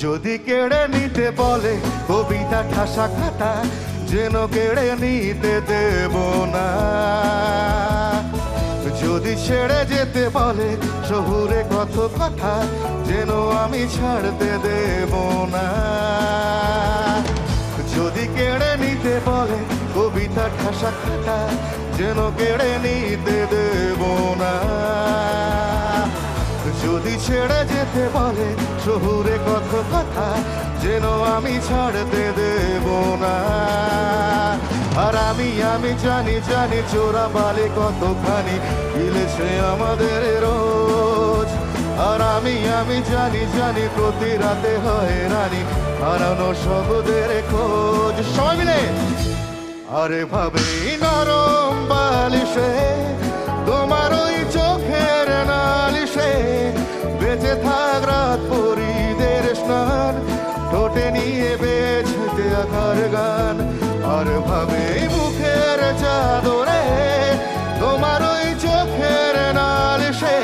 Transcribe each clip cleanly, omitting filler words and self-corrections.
যদি কেড়ে নিতে বলে কবিতা ঠাসা খাতা, যেন কেড়ে নিতে দেব না। যদি ছেড়ে যেতে বলে শহুরে কত কথা, যেন আমি ছাড়তে দেব না। যদি কেড়ে নিতে বলে কবিতা ঠাসা খাতা, যেন কেড়ে নিতে দেব না। যদি ছেড়ে যেতে বলে শহুরে কত কথা, যেন আমি ছাড়তে দেব না। আর আমি জানি জানি চোরা বালে কতখানি গিলেছে আমাদের রোজ। আর আমি জানি জানি প্রতি রাতে হয় রানী হারানো শব্দের খোঁজ। সবাই মিলে আরে ভাবে নরম বালিশে তোমার ওই চোখের নালিশে, বেঁচে থাক রাত পরিদের স্নান, ঠোঁটে নিয়ে বেঁচতে আকার গান। আর ভাবে মুখের চাদরে তোমার ওই চোখের নালিশে,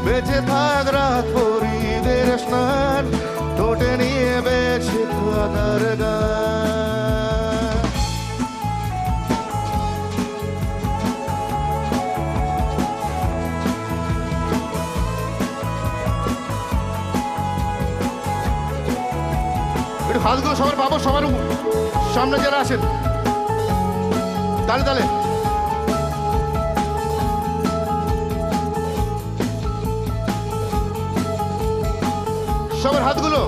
বেঁচে থাক রাত পরিদের স্নান, ঠোঁটে নিয়ে বেঁচে আকার গান। একটু হাতগুলো সবার পাবো, সবার সামনে যারা আছেন তালে তালে। সবার হাতগুলো।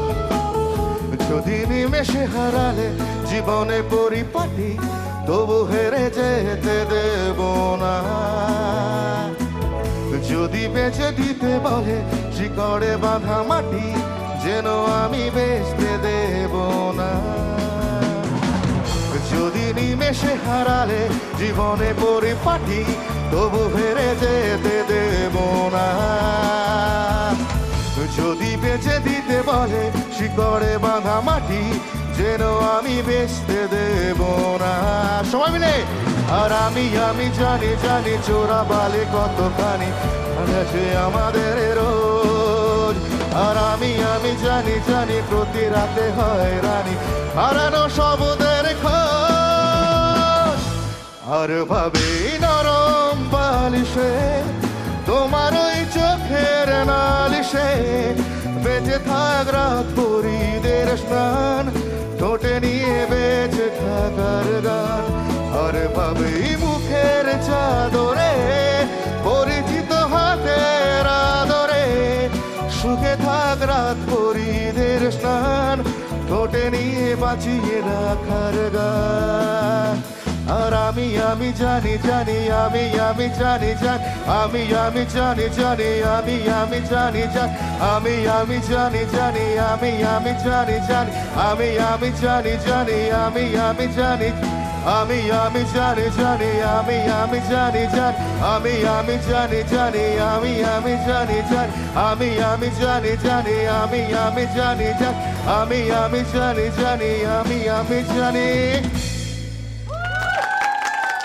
যদি নিমেষে হারালে জীবনে পরিপাটি, তবু হেরে যেতে দেব না। যদি বেঁচে দিতে বলে শিকড়ে বাঁধা মাটি, যেন আমি বেচতে দেব না। যদি নিমেষে হারালে জীবনে পরিপাটি, তবু হেরে যেতে দেব না। যদি বেঁচে দিতে বলে শিকড়ে বাঁধা মাটি, যেন আমি বেচতে দেব না। সবাই মিলে আর আমি জানি জানি চোরা বালে কতখানি আছে আমাদের রোজ। আর আমি জানি জানি প্রতি রাতে হয় রানী হারানো শব্দের খোঁজ। আর ভাবে নরম বালিশে তোমার ওই চোখের নালিশে, বেঁচে থাক রাত পরিদের স্নান, ঠোঁটে নিয়ে বেঁচে থাকার গান। আর ভাবে মুখের চাদরে পরিচিত হাতের আদরে, সুখে থাক রাত পরিদের স্নান, ঠোঁটে নিয়ে বাঁচিয়ে রাখার গান। আর আমি জানি জানি আমি জানি জানি আমি জানি জানি আমি জানি জানি আমি জানি জানি আমি জানি জানি আমি জানি জানি আমি জানি আমি জানি জানি আমি জানি জানি আমি জানি জানি আমি জানি জানি আমি জানি জানি আমি জানি জানি আমি জানি জানি আমি জানি।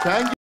Thank you.